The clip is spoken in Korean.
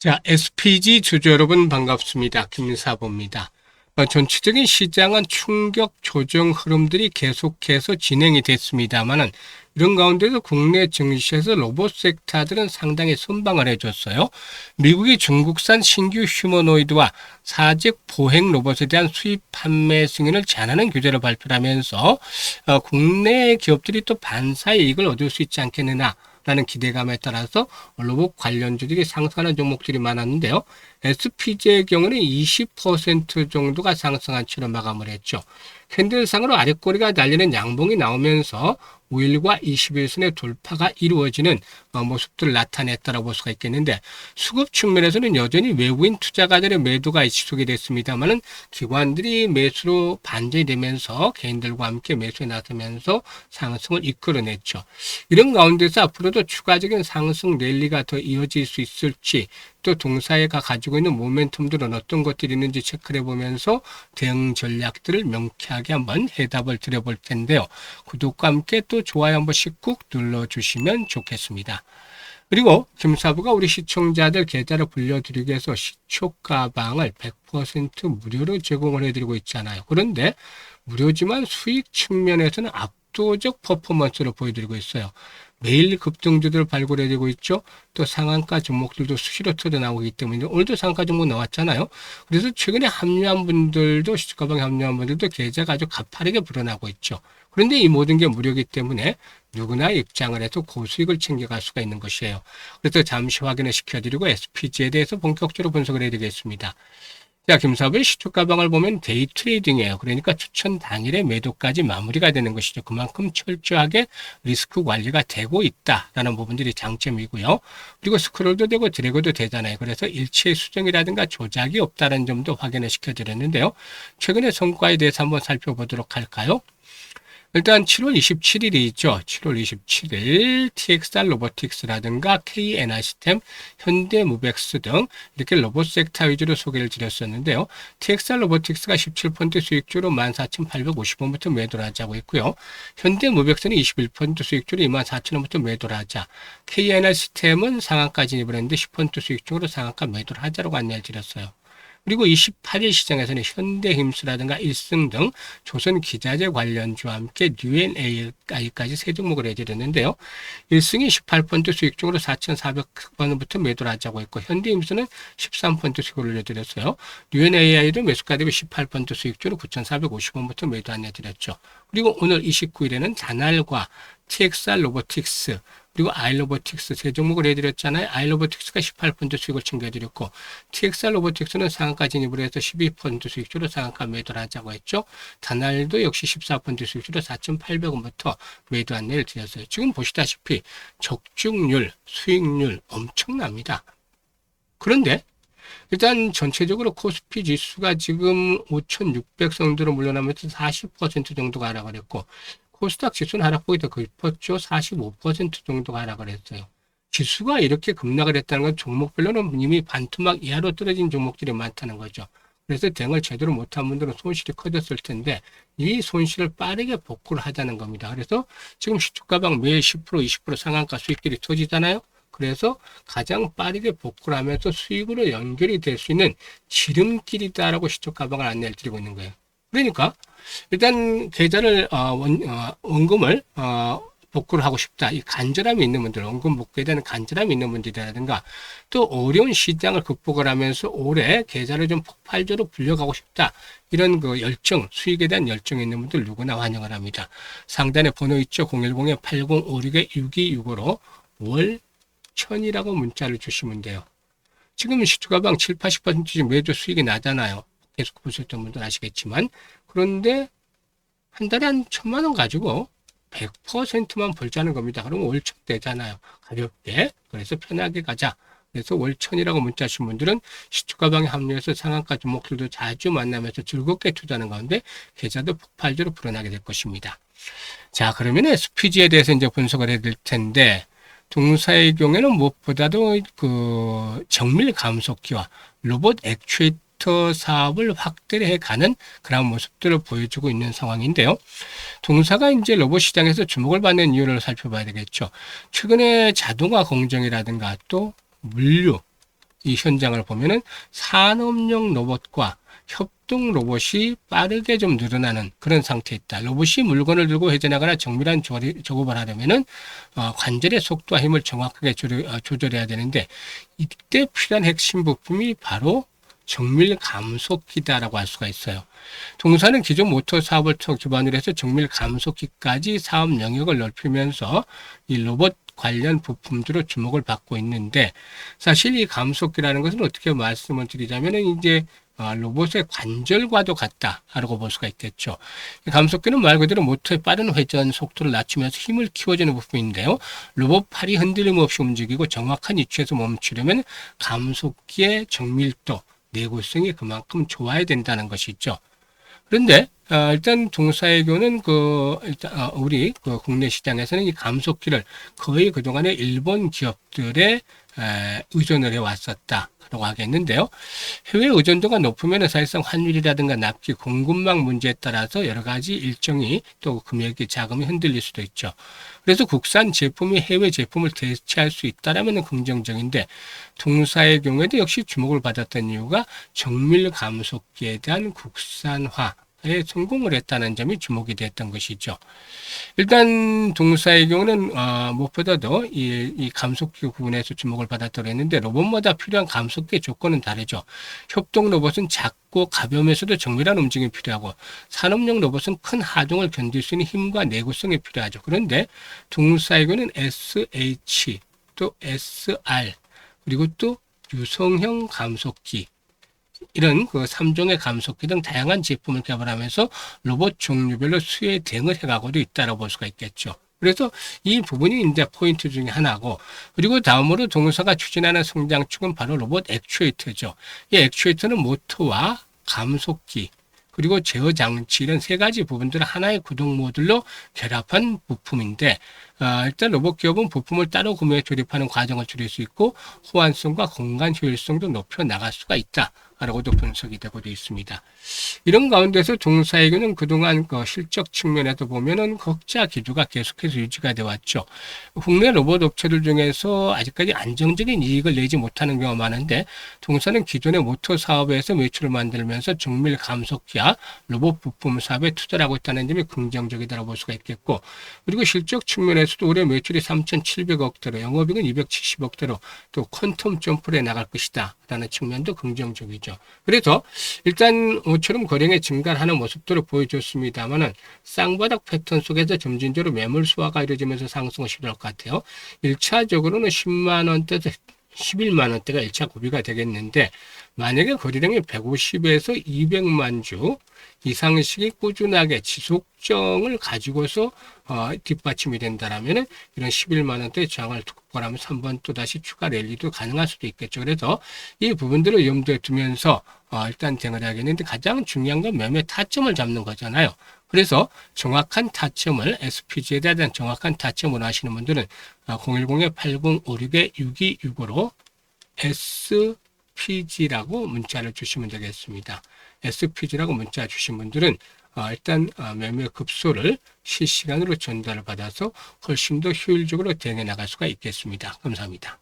자, SPG 주주 여러분 반갑습니다. 김사보입니다. 전체적인 시장은 충격 조정 흐름들이 계속해서 진행이 됐습니다만은 이런 가운데서 국내 증시에서 로봇 섹터들은 상당히 선방을 해줬어요. 미국이 중국산 신규 휴머노이드와 사직 보행 로봇에 대한 수입 판매 승인을 제한하는 규제를 발표하면서 국내 기업들이 또 반사의 이익을 얻을 수 있지 않겠느냐 라는 기대감에 따라서 로봇 관련주들이 상승하는 종목들이 많았는데요. SPG의 경우는 20% 정도가 상승한 채로 마감을 했죠. 캔들상으로 아랫꼬리가 달리는 양봉이 나오면서 5일과 21선의 돌파가 이루어지는 모습들을 나타냈다고 볼 수가 있겠는데, 수급 측면에서는 여전히 외국인 투자가들의 매도가 지속이 됐습니다만은 기관들이 매수로 반전이 되면서 개인들과 함께 매수에 나서면서 상승을 이끌어냈죠. 이런 가운데서 앞으로도 추가적인 상승 랠리가 더 이어질 수 있을지, 또 동사회가 가지고 있는 모멘텀들은 어떤 것들이 있는지 체크를 해보면서 대응 전략들을 명쾌하게 한번 해답을 드려볼 텐데요. 구독과 함께 또 좋아요 한 번씩 꾹 눌러주시면 좋겠습니다. 그리고 김사부가 우리 시청자들 계좌를 불려드리기 위해서 시초 가방을 100% 무료로 제공을 해드리고 있잖아요. 그런데 무료지만 수익 측면에서는 압도적 퍼포먼스를 보여드리고 있어요. 매일 급등주들 발굴해내고 있죠. 또 상한가 종목들도 수시로 터져 나오기 때문에 오늘도 상한가 종목 나왔잖아요. 그래서 최근에 합류한 분들도 시초가방에 합류한 분들도 계좌가 아주 가파르게 불어나고 있죠. 그런데 이 모든 게 무료이기 때문에 누구나 입장을 해서 고수익을 챙겨갈 수가 있는 것이에요. 그래서 잠시 확인을 시켜드리고 SPG에 대해서 본격적으로 분석을 해드리겠습니다. 자, 김사부의 시초 가방을 보면 데이 트레이딩이에요. 그러니까 추천 당일에 매도까지 마무리가 되는 것이죠. 그만큼 철저하게 리스크 관리가 되고 있다라는 부분들이 장점이고요. 그리고 스크롤도 되고 드래그도 되잖아요. 그래서 일체 수정이라든가 조작이 없다는 점도 확인을 시켜드렸는데요. 최근의 성과에 대해서 한번 살펴보도록 할까요? 일단 7월 27일이 있죠. 7월 27일 TXR 로보틱스라든가 KNR 시스템, 현대무벡스 등 이렇게 로봇 섹터 위주로 소개를 드렸었는데요. TXR 로보틱스가 17% 수익주로 14,850원부터 매도를 하자고 했고요. 현대무벡스는 21% 수익주로 24,000원부터 매도를 하자. KNR 시스템은 상한가 진입을 했는데 10% 수익주로 상한가 매도를 하자라고 안내를 드렸어요. 그리고 28일 시장에서는 현대힘스라든가 일승 등 조선기자재 관련주와 함께 UNA까지 세 종목을 해드렸는데요. 일승이 18% 수익중으로 4,400원부터 매도를 하자고 했고, 현대힘스는 13% 수익을 올려드렸어요. UNAI도 매수가 대비 18% 수익주로 9,450원부터 매도 안내드렸죠. 그리고 오늘 29일에는 다날과 TXR 로보틱스, 그리고 아이로보틱스 세 종목을 해드렸잖아요. 아이로보틱스가 18% 수익을 챙겨드렸고, TXR 로보틱스는 상한가 진입을 해서 12% 수익주로 상한가 매도를 하자고 했죠. 다날도 역시 14% 수익주로 4,800원부터 매도 안내를 드렸어요. 지금 보시다시피 적중률, 수익률 엄청납니다. 그런데 일단 전체적으로 코스피 지수가 지금 5,600 정도로 물러나면서 40% 정도가 하락을 했고, 코스닥 지수는 하락폭이 더 깊었죠. 45% 정도가 하락을 했어요. 지수가 이렇게 급락을 했다는 건 종목별로는 이미 반토막 이하로 떨어진 종목들이 많다는 거죠. 그래서 대응을 제대로 못한 분들은 손실이 커졌을 텐데 이 손실을 빠르게 복구를 하자는 겁니다. 그래서 지금 시초가방 매일 10%, 20% 상한가 수익들이 터지잖아요. 그래서 가장 빠르게 복구를 하면서 수익으로 연결이 될 수 있는 지름길이다라고 시초가방을 안내를 드리고 있는 거예요. 그러니까 일단 계좌를 원금을 복구를 하고 싶다. 이 간절함이 있는 분들, 원금 복구에 대한 간절함이 있는 분들이라든가 또 어려운 시장을 극복을 하면서 올해 계좌를 좀 폭발적으로 불려가고 싶다. 이런 그 열정, 수익에 대한 열정이 있는 분들 누구나 환영을 합니다. 상단에 번호 있죠. 010-8056-6265로 월천이라고 문자를 주시면 돼요. 지금 시초가방 7, 80%씩 매주 수익이 나잖아요. 계속 보셨던 분들 아시겠지만. 그런데 한 달에 한 1,000만 원 가지고 100%만 벌자는 겁니다. 그러면 월천 되잖아요. 가볍게. 그래서 편하게 가자. 그래서 월천이라고 문자 하신 분들은 시초가방에 합류해서 상한가 종목들도 자주 만나면서 즐겁게 투자하는 가운데 계좌도 폭발적으로 불어나게 될 것입니다. 자, 그러면 SPG에 대해서 이제 분석을 해드릴 텐데, 동사의 경우에는 무엇보다도 그 정밀 감속기와 로봇 액추에이터 사업을 확대를 해가는 그런 모습들을 보여주고 있는 상황인데요. 동사가 이제 로봇 시장에서 주목을 받는 이유를 살펴봐야 되겠죠. 최근에 자동화 공정이라든가 또 물류, 이 현장을 보면은 산업용 로봇과 협동 로봇이 빠르게 좀 늘어나는 그런 상태에 있다. 로봇이 물건을 들고 회전하거나 정밀한 작업을 하려면은 관절의 속도와 힘을 정확하게 조절해야 되는데, 이때 필요한 핵심 부품이 바로 정밀 감속기다라고 할 수가 있어요. 동사는 기존 모터 사업을 기반으로 해서 정밀 감속기까지 사업 영역을 넓히면서 이 로봇 관련 부품들로 주목을 받고 있는데, 사실 이 감속기라는 것은 어떻게 말씀을 드리자면은 이제 로봇의 관절과도 같다라고 볼 수가 있겠죠. 감속기는 말 그대로 모터의 빠른 회전 속도를 낮추면서 힘을 키워주는 부품인데요. 로봇 팔이 흔들림 없이 움직이고 정확한 위치에서 멈추려면 감속기의 정밀도, 내구성이 그만큼 좋아야 된다는 것이죠. 그런데 일단 동사외교는 우리 국내 시장에서는 이 감속기를 거의 그동안에 일본 기업들에 의존을 해왔었다라고 하겠는데요. 해외 의존도가 높으면 사실상 환율이라든가 납기, 공급망 문제에 따라서 여러 가지 일정이 또 금액이 자금이 흔들릴 수도 있죠. 그래서 국산 제품이 해외 제품을 대체할 수 있다라면 긍정적인데, 동사의 경우에도 역시 주목을 받았던 이유가 정밀 감속기에 대한 국산화에 성공을 했다는 점이 주목이 됐던 것이죠. 일단 동사의 경우는 무엇보다도 이 감속기 부분에서 주목을 받았다고 했는데, 로봇마다 필요한 감속기의 조건은 다르죠. 협동 로봇은 작고 가벼우면서도 정밀한 움직임이 필요하고, 산업용 로봇은 큰 하동을 견딜 수 있는 힘과 내구성이 필요하죠. 그런데 동사의 경우는 SH, 또 SR, 그리고 또 유성형 감속기, 이런 3종의 감속기 등 다양한 제품을 개발하면서 로봇 종류별로 수혜 대응을 해가고도 있다고 볼 수가 있겠죠. 그래서 이 부분이 이제 포인트 중에 하나고, 그리고 다음으로 동사가 추진하는 성장축은 바로 로봇 액추에이터죠. 이 액추에이터는 모터와 감속기, 그리고 제어 장치, 이런 세 가지 부분들을 하나의 구동 모듈로 결합한 부품인데, 일단 로봇 기업은 부품을 따로 구매해 조립하는 과정을 줄일 수 있고, 호환성과 공간 효율성도 높여 나갈 수가 있다 라고도 분석이 되고 있습니다. 이런 가운데서 동사에게는 그동안 실적 측면에서 보면은 흑자 기조가 계속해서 유지가 되어 왔죠. 국내 로봇 업체들 중에서 아직까지 안정적인 이익을 내지 못하는 경우가 많은데, 동사는 기존의 모터 사업에서 매출을 만들면서 정밀 감속기와 로봇 부품 사업에 투자를 하고 있다는 점이 긍정적이다고 볼 수가 있겠고, 그리고 실적 측면에서도 올해 매출이 3,700억대로, 영업이익은 270억대로 또 퀀텀 점프를 해 나갈 것이다 라는 측면도 긍정적이죠. 그래서 일단 모처럼 거래량이 증가하는 모습들을 보여줬습니다만은, 쌍바닥 패턴 속에서 점진적으로 매물 수화가 이루어지면서 상승을 시도할 것 같아요. 1차적으로는 10만원대에서 11만원대가 1차 구비가 되겠는데, 만약에 거래량이 150에서 200만 주 이상씩이 꾸준하게 지속성을 가지고서 뒷받침이 된다라면 이런 11만원대 저항을 극복하면서 한번 또 다시 추가 랠리도 가능할 수도 있겠죠. 그래서 이 부분들을 염두에 두면서 일단 대응을 해야겠는데, 가장 중요한 건 매매 타점을 잡는 거잖아요. 그래서 정확한 타점을, SPG에 대한 정확한 타점을 하시는 분들은 010-8056-6265로 SPG라고 문자를 주시면 되겠습니다. SPG라고 문자 주신 분들은 일단 매매 급소를 실시간으로 전달을 받아서 훨씬 더 효율적으로 대응해 나갈 수가 있겠습니다. 감사합니다.